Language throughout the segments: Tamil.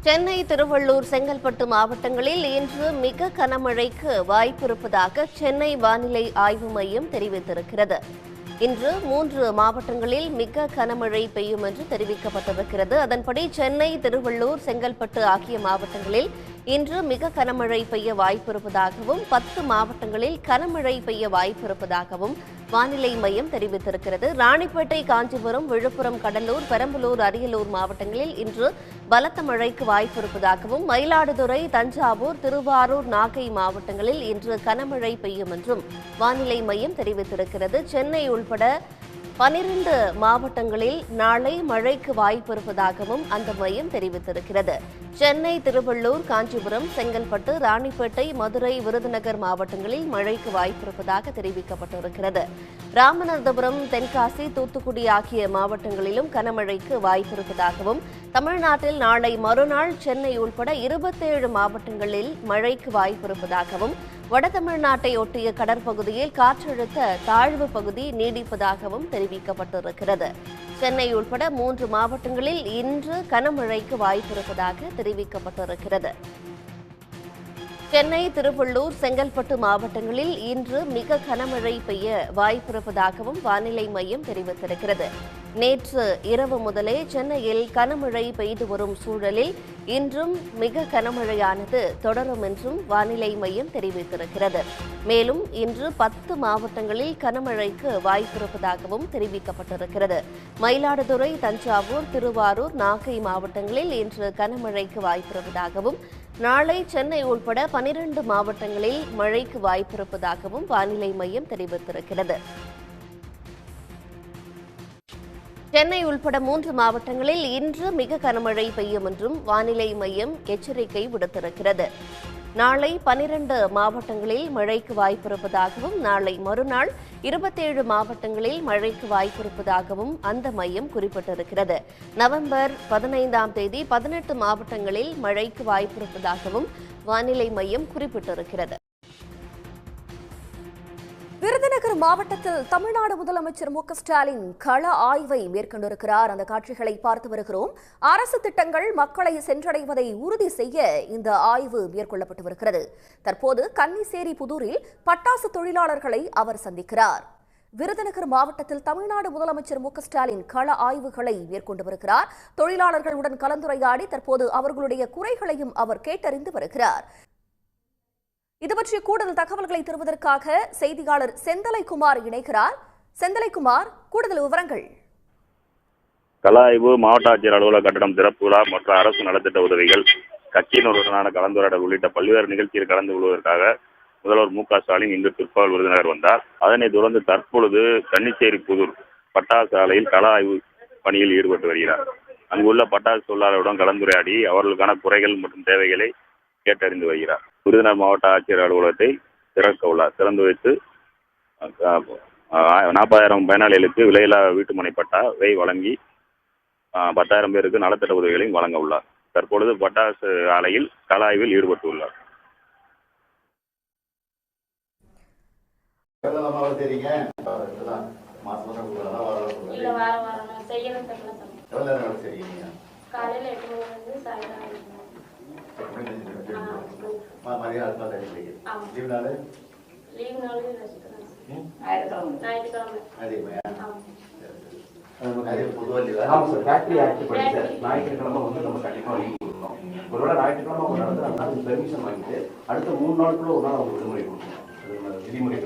சென்னை, திருவள்ளூர், செங்கல்பட்டு மாவட்டங்களில் இன்று மிக கனமழைக்கு வாய்ப்பிருப்பதாக சென்னை வானிலை ஆய்வு மையம் தெரிவித்திருக்கிறது. இன்று 3 மாவட்டங்களில் மிக கனமழை பெய்யும் என்று தெரிவிக்கப்பட்டிருக்கிறது. அதன்படி சென்னை, திருவள்ளூர், செங்கல்பட்டு ஆகிய மாவட்டங்களில் இன்று மிக கனமழை பெய்ய வாய்ப்பிருப்பதாகவும் 10 மாவட்டங்களில் கனமழை பெய்ய வாய்ப்பிருப்பதாகவும் வானிலை மையம் தெரிவித்திருக்கிறது. ராணிப்பேட்டை, காஞ்சிபுரம், விழுப்புரம், கடலூர், பெரம்பலூர், அரியலூர் மாவட்டங்களில் இன்று பலத்த மழைக்கு வாய்ப்பிருப்பதாகவும் மயிலாடுதுறை, தஞ்சாவூர், திருவாரூர், நாகை மாவட்டங்களில் இன்று கனமழை பெய்யும் என்றும் வானிலை மையம் தெரிவித்திருக்கிறது. சென்னை உள்பட 12 மாவட்டங்களில் நாளை மழைக்கு வாய்ப்பிருப்பதாகவும் அந்த மையம் தெரிவித்திருக்கிறது. சென்னை, திருவள்ளூர், காஞ்சிபுரம், செங்கல்பட்டு, ராணிப்பேட்டை, மதுரை, விருதுநகர் மாவட்டங்களில் மழைக்கு வாய்ப்பிருப்பதாக தெரிவிக்கப்பட்டிருக்கிறது. ராமநாதபுரம், தென்காசி, தூத்துக்குடி ஆகிய மாவட்டங்களிலும் கனமழைக்கு வாய்ப்பிருப்பதாகவும் தமிழ்நாட்டில் நாளை மறுநாள் சென்னை உள்பட 27 மாவட்டங்களில் மழைக்கு வாய்ப்பிருப்பதாகவும் வட தமிழ்நாட்டை ஒட்டிய கடற்பகுதியில் காற்றழுத்த தாழ்வு பகுதி நீடிப்பதாகவும் தெரிவிக்கப்பட்டிருக்கிறது. சென்னை உள்பட 3 மாவட்டங்களில் இன்று கனமழைக்கு வாய்ப்பிருப்பதாக தெரிவிக்கப்பட்டிருக்கிறது. சென்னை, திருவள்ளூர், செங்கல்பட்டு மாவட்டங்களில் இன்று மிக கனமழை பெய்ய வாய்ப்பிருப்பதாகவும் வானிலை மையம் தெரிவித்திருக்கிறது. நேற்று இரவு முதலே சென்னையில் கனமழை பெய்து வரும் சூழலில் இன்றும் மிக கனமழையானது தொடரும் என்றும் வானிலை மையம் தெரிவித்திருக்கிறது. மேலும் இன்று 10 மாவட்டங்களில் கனமழைக்கு வாய்ப்பிருப்பதாகவும் தெரிவிக்கப்பட்டிருக்கிறது. மயிலாடுதுறை, தஞ்சாவூர், திருவாரூர், நாகை மாவட்டங்களில் இன்று கனமழைக்கு வாய்ப்பிருப்பதாகவும் நாளை சென்னை உள்பட 12 மாவட்டங்களில் மழைக்கு வாய்ப்பிருப்பதாகவும் வானிலை மையம் தெரிவித்திருக்கிறது. சென்னை உள்பட 3 மாவட்டங்களில் இன்று மிக கனமழை பெய்யும் என்றும் வானிலை மையம் எச்சரிக்கை விடுத்திருக்கிறது. நாளை 12 மாவட்டங்களில் மழைக்கு வாய்ப்பிருப்பதாகவும் நாளை மறுநாள் 27 மாவட்டங்களில் மழைக்கு வாய்ப்பிருப்பதாகவும் அந்த மையம் குறிப்பிட்டிருக்கிறது. நவம்பர் 15ஆம் தேதி 18 மாவட்டங்களில் மழைக்கு வாய்ப்பிருப்பதாகவும் வானிலை மையம் குறிப்பிட்டிருக்கிறது. விருதுநகர் மாவட்டத்தில் தமிழ்நாடு முதலமைச்சர் மு க ஸ்டாலின் கள ஆய்வை மேற்கொண்டிருக்கிறார். அந்த காட்சிகளை பார்த்து வருகிறோம். அரசு திட்டங்கள் மக்களை சென்றடைவதை உறுதி செய்ய இந்த ஆய்வு மேற்கொள்ளப்பட்டு வருகிறது. தற்போது கன்னிசேரி புதூரில் பட்டாசு தொழிலாளர்களை அவர் சந்திக்கிறார். விருதுநகர் மாவட்டத்தில் தமிழ்நாடு முதலமைச்சர் மு க ஸ்டாலின் கள ஆய்வுகளை மேற்கொண்டு வருகிறார். தொழிலாளர்களுடன் கலந்துரையாடி தற்போது அவர்களுடைய குறைகளையும் அவர் கேட்டறிந்து வருகிறார். இது பற்றிய கூடுதல் தகவல்களை தருவதற்காக செய்தியாளர் செந்தலைக்குமார் இணைகிறார். செந்தலைக்குமார், கூடுதல் விவரங்கள். கள ஆய்வு, மாவட்ட ஆட்சியர் அலுவலக கட்டடம் திறப்பு விழா மற்றும் அரசு நலத்திட்ட உதவிகள், கட்சியினருடனான கலந்துரையாடல் உள்ளிட்ட பல்வேறு நிகழ்ச்சியில் கலந்து கொள்வதற்காக முதல்வர் மு க ஸ்டாலின் இன்று பிற்பகல் விருதுநகர் வந்தார். அதனைத் தொடர்ந்து தற்பொழுது கன்னிச்சேரி புதூர் பட்டாசு ஆலையில் கள ஆய்வு பணியில் ஈடுபட்டு வருகிறார். அங்குள்ள பட்டாசு தொழிலாளருடன் கலந்துரையாடி அவர்களுக்கான குறைகள் மற்றும் தேவைகளை கேட்டறிந்து வருகிறார். விருதுநகர் மாவட்ட ஆட்சியர் அலுவலகத்தை திறக்க உள்ளார். திறந்து வைத்து 40,000 பயனாளிகளுக்கு விலையில்லா வீட்டுமனை பட்டாவை வழங்கி 10,000 பேருக்கு நலத்திட்ட உதவிகளையும் வழங்க உள்ளார். தற்பொழுது பட்டாசு ஆலையில் கள ஆய்வில் ஈடுபட்டு உள்ளார். ஒருவேளை ஞாயிற்றுக்கிழமை அவங்க நடத்துறாங்க, பெர்மிஷன் வாங்கிட்டு அடுத்த 3 நாளுக்குள்ள ஒரு நாள் அவங்க விடுமுறை கொடுக்கணும். விதிமுறை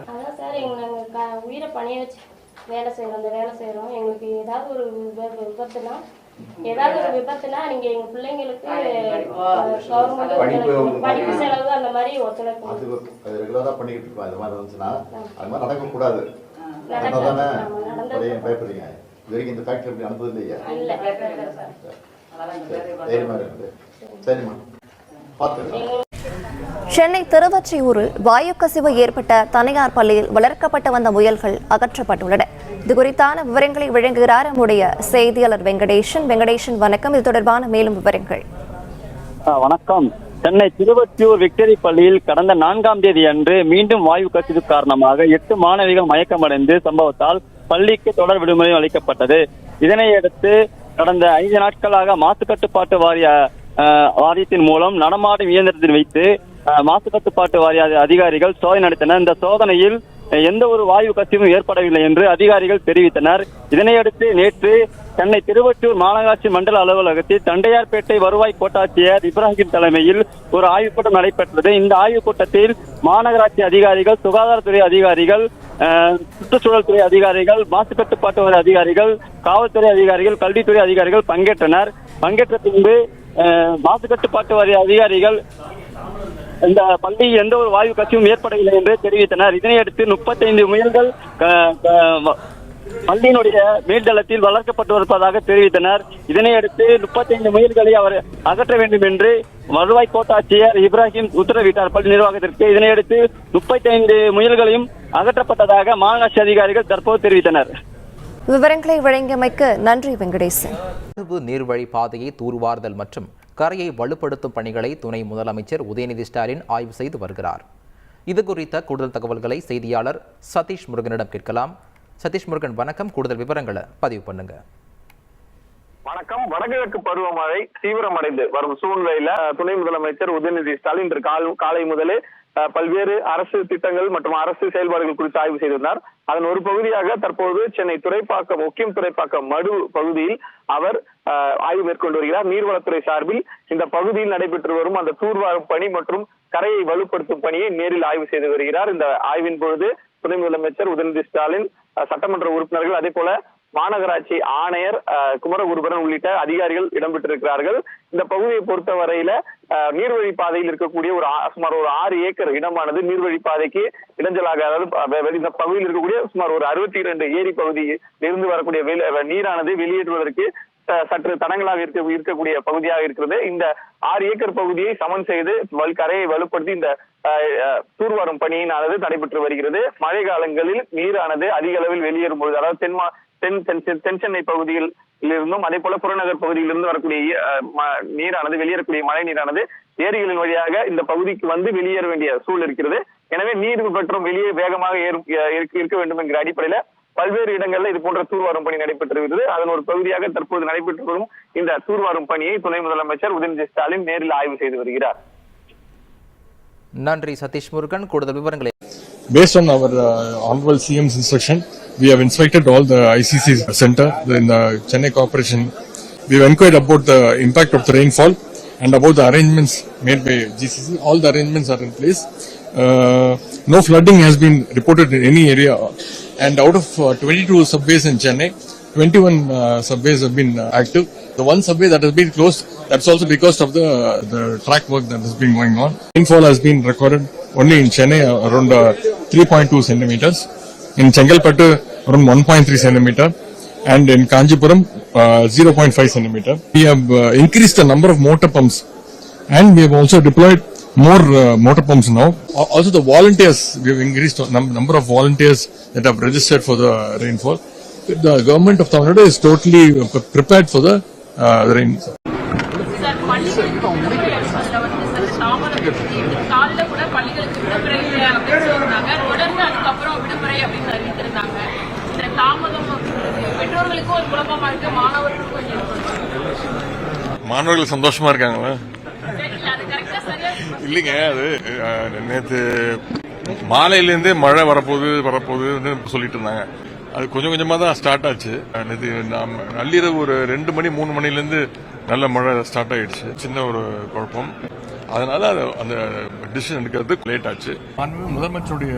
அதான் சார், நாங்கள் உயிரை பணிய வச்சு வேலை செய்கிறோம். அந்த வேலை செய்கிறோம். எங்களுக்கு ஏதாவது ஒரு விபத்துனா நீங்க எங்க பிள்ளைங்களுக்கு கவர்மெண்ட் படிப்பு செலவு அந்த மாதிரி ஒத்துழைப்பு அது ரெகுலரா பண்ணிக்கிட்டு இருக்கோம். அது மாதிரி இருந்துச்சுன்னா அது மாதிரி நடக்கக்கூடாது. பயப்படுறீங்க? இது வரைக்கும் இந்த ஃபேக்டரி எப்படி அனுப்புது இல்லையா? சரிம்மா, பார்த்து சென்னை திருவொற்றியூரில் வாயு கசிவு ஏற்பட்ட தனியார் பள்ளியில் வளர்க்கப்பட்டு வந்த முயல்கள் அகற்றப்பட்டுள்ளன. இது குறித்தான விவரங்களை வழங்குகிறார் நம்முடைய செய்தியாளர் வெங்கடேசன். வணக்கம். இது தொடர்பான மேலும் விவரங்கள். வணக்கம். சென்னை திருவொற்றியூர் விக்டரி பள்ளியில் கடந்த 4ஆம் தேதி அன்று மீண்டும் வாயு கசிவு காரணமாக 8 மாணவிகள் மயக்கமடைந்து சம்பவத்தால் பள்ளிக்கு தொடர் விடுமுறை அளிக்கப்பட்டது. இதனையடுத்து கடந்த 5 நாட்களாக மாசு கட்டுப்பாட்டு வாரியத்தின் மூலம் நடமாடும் இயந்திரத்தில் வைத்து மாசு கட்டுப்பாட்டு வாரிய அதிகாரிகள் சோதனை நடத்தினர். இந்த சோதனையில் எந்த ஒரு வாயு கசிவும் ஏற்படவில்லை என்று அதிகாரிகள் தெரிவித்தனர். இதனையடுத்து நேற்று சென்னை திருவொற்றியூர் மாநகராட்சி மண்டல அலுவலகத்தில் தண்டையார்பேட்டை வருவாய் கோட்டாட்சியர் இப்ராஹிம் தலைமையில் ஒரு ஆய்வுக் கூட்டம் நடைபெற்றது. இந்த ஆய்வுக் கூட்டத்தில் மாநகராட்சி அதிகாரிகள், சுகாதாரத்துறை அதிகாரிகள், சுற்றுச்சூழல் துறை அதிகாரிகள், மாசு கட்டுப்பாட்டு வாரிய அதிகாரிகள், காவல்துறை அதிகாரிகள், கல்வித்துறை அதிகாரிகள் பங்கேற்றனர். பங்கேற்ற பின்பு மாசு கட்டுப்பாட்டு வாரிய அதிகாரிகள் இந்த பள்ளியில் எந்த ஒரு வாயு கசிவும் ஏற்படவில்லை என்று தெரிவித்தனர். இதனையடுத்து 35 முயல்கள் பள்ளியினுடைய மேல்தளத்தில் வளர்க்கப்பட்டு வருவதாக தெரிவித்தனர். இதனையடுத்து 35 முயல்களை அவர் அகற்ற வேண்டும் என்று வருவாய் கோட்டாட்சியர் இப்ராஹிம் உத்தரவிட்டார் பள்ளி நிர்வாகத்திற்கு. இதனையடுத்து 35 முயல்களையும் அகற்றப்பட்டதாக மாநகராட்சி அதிகாரிகள் தற்போது தெரிவித்தனர். விவரங்களை வழங்கியமைக்கு நன்றி வெங்கடேசன். நீர்வழி பாதையை தூர்வாறுதல் மற்றும் கரையை வலுப்படுத்தும் பணிகளை துணை முதலமைச்சர் உதயநிதி ஸ்டாலின் ஆய்வு செய்து வருகிறார். இது குறித்த கூடுதல் தகவல்களை செய்தியாளர் சதீஷ் முருகனிடம் கேட்கலாம். சதீஷ் முருகன், வணக்கம். கூடுதல் விவரங்களை பதிவு பண்ணுங்க. வணக்கம். வடகிழக்கு பருவமழை தீவிரமடைந்து வரும் சூழ்நிலையில துணை முதலமைச்சர் உதயநிதி ஸ்டாலின் காலை முதலே பல்வேறு அரசு திட்டங்கள் மற்றும் அரசு செயல்பாடுகள் குறித்து ஆய்வு செய்திருந்தார். அதன் ஒரு பகுதியாக தற்போது சென்னை துறைப்பாக்கம், முக்கியம் துறைப்பாக்கம் மடு பகுதியில் அவர் ஆய்வு மேற்கொண்டு வருகிறார். நீர்வளத்துறை சார்பில் இந்த பகுதியில் நடைபெற்று வரும் அந்த தூர்வாரும் பணி மற்றும் கரையை வலுப்படுத்தும் பணியை நேரில் ஆய்வு செய்து வருகிறார். இந்த ஆய்வின் பொழுது துணை முதலமைச்சர் உதயநிதி ஸ்டாலின், சட்டமன்ற உறுப்பினர்கள், அதே போல மாநகராட்சி ஆணையர் குமரகுருபரன் உள்ளிட்ட அதிகாரிகள் இடம்பெற்றிருக்கிறார்கள். இந்த பகுதியை பொறுத்த வரையில நீர்வழி பாதையில் இருக்கக்கூடிய சுமார் ஒரு 6 ஏக்கர் இடமானது நீர்வழி பாதைக்கு இடைஞ்சலாக, அதாவது இந்த பகுதியில் இருக்கக்கூடிய சுமார் ஒரு 62 ஏரி பகுதியில் இருந்து வரக்கூடிய நீரானது வெளியேற்றுவதற்கு சற்று தடங்களாக இருக்கக்கூடிய பகுதியாக இருக்கிறது. இந்த 6 ஏக்கர் பகுதியை சமன் செய்து கரையை வலுப்படுத்தி இந்த தூர்வாரும் பணியினானது நடைபெற்று வருகிறது. மழை காலங்களில் நீரானது அதிக அளவில் வெளியேறும் பொழுது, அதாவது தென் சென்னை பகுதியில் இருந்தும் அதே போல புறநகர் பகுதியிலிருந்து வரக்கூடிய நீரானது, வெளியேறக்கூடிய மழை நீரானது ஏரிகளின் வழியாக இந்த பகுதிக்கு வந்து வெளியேற வேண்டிய சூழல் இருக்கிறது. எனவே நீர் மற்றும் வெளியே வேகமாக இருக்க வேண்டும் என்கிற அடிப்படையில பல்வேறு இடங்கள்ல இது போன்ற தூர்வாரும் பணி நடைபெற்று வருகிறது. அதன் ஒரு பகுதியாக தற்போது நடைபெற்று வரும் இந்த தூர்வாரும் பணியை துணை முதலமைச்சர் உதயநிதி ஸ்டாலின் நேரில் ஆய்வு செய்து வருகிறார். நன்றி சதீஷ் முருகன். கூடுதல் விவரங்களை. Based on our honorable CM's instruction, we have inspected all the ICC center in the Chennai Corporation. We have inquired about the impact of the rainfall and about the arrangements made by GCC. All the arrangements are in place. No flooding has been reported in any area. And out of 22 subways in Chennai, 21 subways have been active. The one subway that has been closed, that's also because of the track work that has been going on. Rainfall has been recorded only in Chennai around 3.2 centimeters. In Chengalpattu around 1.3 centimeter. And in Kanjipuram 0.5 centimeter. We have increased the number of motor pumps. And we have also deployed more motor pumps now. Also the volunteers, we have increased the number of volunteers that have registered for the rainfall. The government of Tamil Nadu is totally prepared for the rain. மாணவர்கள் சந்தோஷமா இருக்காங்களா? இல்லைங்க, அது நேற்று மாலையிலேருந்தே மழை வரப்போகுது சொல்லிட்டு இருந்தாங்க. அது கொஞ்சம் கொஞ்சமா தான் ஸ்டார்ட் ஆச்சு. நேற்று நள்ளிரவு ஒரு 2 மணி 3 மணிலேருந்து நல்ல மழை ஸ்டார்ட் ஆயிடுச்சு. சின்ன ஒரு குழப்பம், அதனால அந்த டிசிஷன் எடுக்கிறது லேட் ஆச்சு. முதலமைச்சருடைய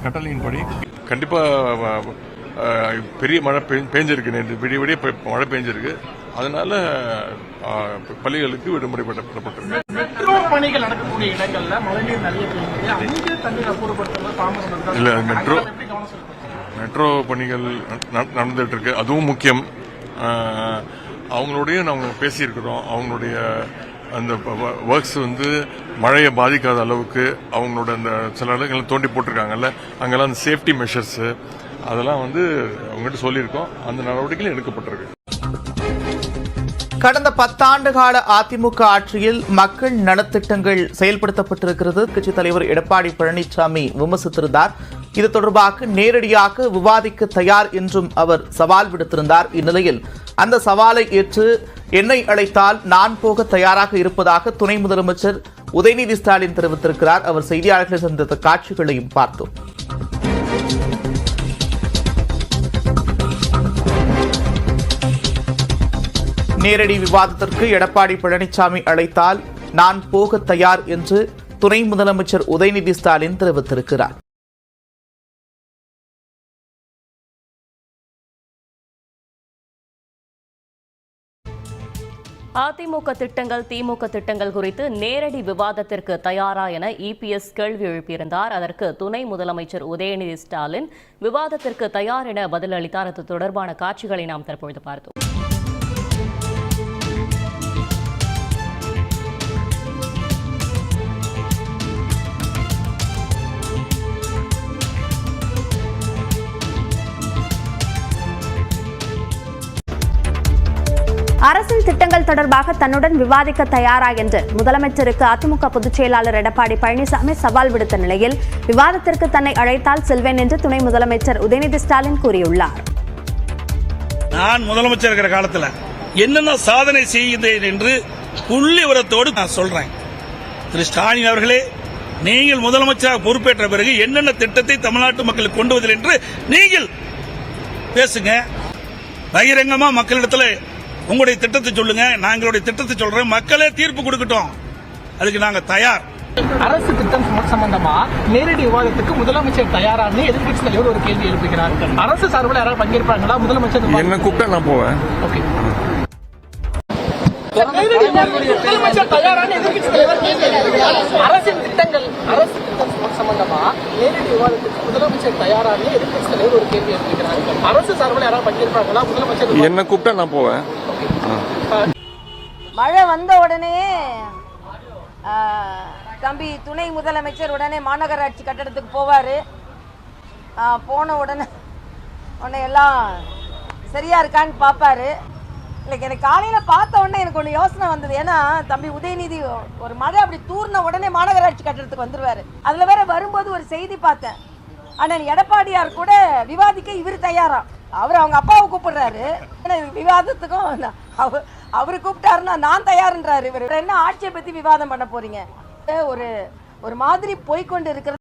கட்டளையின்படி கண்டிப்பா பெரிய மழை பெஞ்சிருக்கு. நேற்று விடிய மழை பெஞ்சிருக்கு. அதனால பள்ளிகளுக்கு விடுமுறை பெறப்பட்டிருக்கு. மெட்ரோ பணிகள் நடக்கக்கூடிய இடங்கள்ல மழைநீர் நிறைய பெய்யுது. அங்கே தண்ணீர் அப்புறப்படுத்தல தாமதம் இல்ல, மெட்ரோ பணிகள் நடந்துட்டு இருக்கு. அதுவும் முக்கியம். அவங்களோடய நாங்கள் பேசியிருக்கிறோம். அவங்களுடைய அந்த ஒர்க்ஸ் வந்து மழையை பாதிக்காத அளவுக்கு அவங்களோட அந்த சில இடங்களை தோண்டி போட்டிருக்காங்கல்ல, அங்கெல்லாம் அந்த சேஃப்டி மெஷர்ஸ் அதெல்லாம் வந்து அவங்ககிட்ட சொல்லியிருக்கோம். அந்த நடவடிக்கைகள் எடுக்கப்பட்டிருக்கு. கடந்த 10 ஆண்டு கால அதிமுக ஆட்சியில் மக்கள் நலத்திட்டங்கள் செயல்படுத்தப்பட்டிருக்கிறது கட்சித் தலைவர் எடப்பாடி பழனிசாமி விமர்சித்திருந்தார். இது தொடர்பாக நேரடியாக விவாதிக்க தயார் என்றும் அவர் சவால் விடுத்திருந்தார். இந்நிலையில் அந்த சவாலை ஏற்று என்னை அழைத்தால் நான் போக தயாராக இருப்பதாக துணை முதலமைச்சர் உதயநிதி ஸ்டாலின் தெரிவித்திருக்கிறார். அவர் செய்தியாளர்களை சந்தித்த காட்சிகளையும் பார்த்தோம். நேரடி விவாதத்திற்கு எடப்பாடி பழனிசாமி அழைத்தால் நான் போக தயார் என்று துணை முதலமைச்சர் உதயநிதி ஸ்டாலின் தெரிவித்திருக்கிறார். அதிமுக திட்டங்கள் திமுக திட்டங்கள் குறித்து நேரடி விவாதத்திற்கு தயாரா என இபிஎஸ் கேள்வி எழுப்பியிருந்தார். அதற்கு துணை முதலமைச்சர் உதயநிதி ஸ்டாலின் விவாதத்திற்கு தயார் என பதிலளித்தார். அது தொடர்பான காட்சிகளை நாம் தற்பொழுது பார்த்தோம். அரசின் திட்டங்கள் தொடர்பாக தன்னுடன் விவாதிக்க தயாரா என்று முதலமைச்சருக்கு அதிமுக பொதுச் செயலாளர் எடப்பாடி பழனிசாமி சவால் விடுத்த நிலையில் விவாதத்திற்கு தன்னை அழைத்தால் செல்வேன் என்று துணை முதலமைச்சர் உதயநிதி ஸ்டாலின் கூறியுள்ளார். நான் முதலமைச்சர் இருக்கிற காலத்தில் என்னென்ன சாதனை செய்கிறேன் என்று புள்ளி விவரத்தோடு நான் சொல்றேன். திரு ஸ்டாலின் அவர்களே, நீங்கள் முதலமைச்சராக பொறுப்பேற்ற பிறகு என்னென்ன திட்டத்தை தமிழ்நாட்டு மக்களுக்கு கொண்டு வந்தீர்கள் என்று நீங்கள் பேசுங்க. பகிரங்கமா மக்களிடத்தில் உங்களுடைய திட்டத்தை சொல்லுங்க. நாங்களுடைய திட்டத்தை சொல்றேன். மக்களே தீர்ப்பு கொடுக்கட்டும். அதுக்கு நாங்க தயார். அரசு திட்டம் சம்பந்தமா நேரடி விவாதத்துக்கு முதலமைச்சர் தயாரான்னு எதிர்க்கட்சி தலைவர் ஒரு கேள்வி எழுப்புகிறார். அரசு சார்பில் யாராவது பங்கேற்பாங்களா? முதலமைச்சர் என்ன கூப்பிட்டா நான் போவேன். ஓகே. முதலமைச்சர் தயாரான எதிர்க்கட்சி தலைவர் கேள்வி எழுப்புகிறார். அரசின் திட்டங்கள் சம்பந்தமா நேரடி விவாதத்துக்கு முதலமைச்சர் தயாரான எதிர்க்கட்சி தலைவர் ஒரு கேள்வி எழுப்புகிறார். அரசு சார்பில் யாராவது பங்கேற்பாங்களா? முதலமைச்சர் என்ன கூப்பிட்டா நான் போவேன். மழை வந்த உடனே தம்பி துணை முதலமைச்சர் உடனே மாநகராட்சி கட்டடத்துக்கு போவார். போன உடனே எல்லாம் சரியா இருக்கான்னு பார்ப்பாரு. இல்லை, எனக்கு காலையில் பார்த்த உடனே எனக்கு ஒன்று யோசனை வந்தது. ஏன்னா தம்பி உதயநிதி ஒரு மழை அப்படி தூர்ன உடனே மாநகராட்சி கட்டடத்துக்கு வந்துருவாரு. அதில் வேற வரும்போது ஒரு செய்தி பார்த்தேன். ஆனால் எடப்பாடியார் கூட விவாதிக்க இவர் தயாரா. அவர் அவங்க அப்பாவை கூப்பிடுறாரு. விவாதத்துக்கும் அவரு கூப்பிட்டாருன்னா நான் தயாருன்றாரு. இவர் என்ன ஆட்சியை பற்றி விவாதம் பண்ண போறீங்க? ஒரு மாதிரி போய்கொண்டு இருக்கிறது.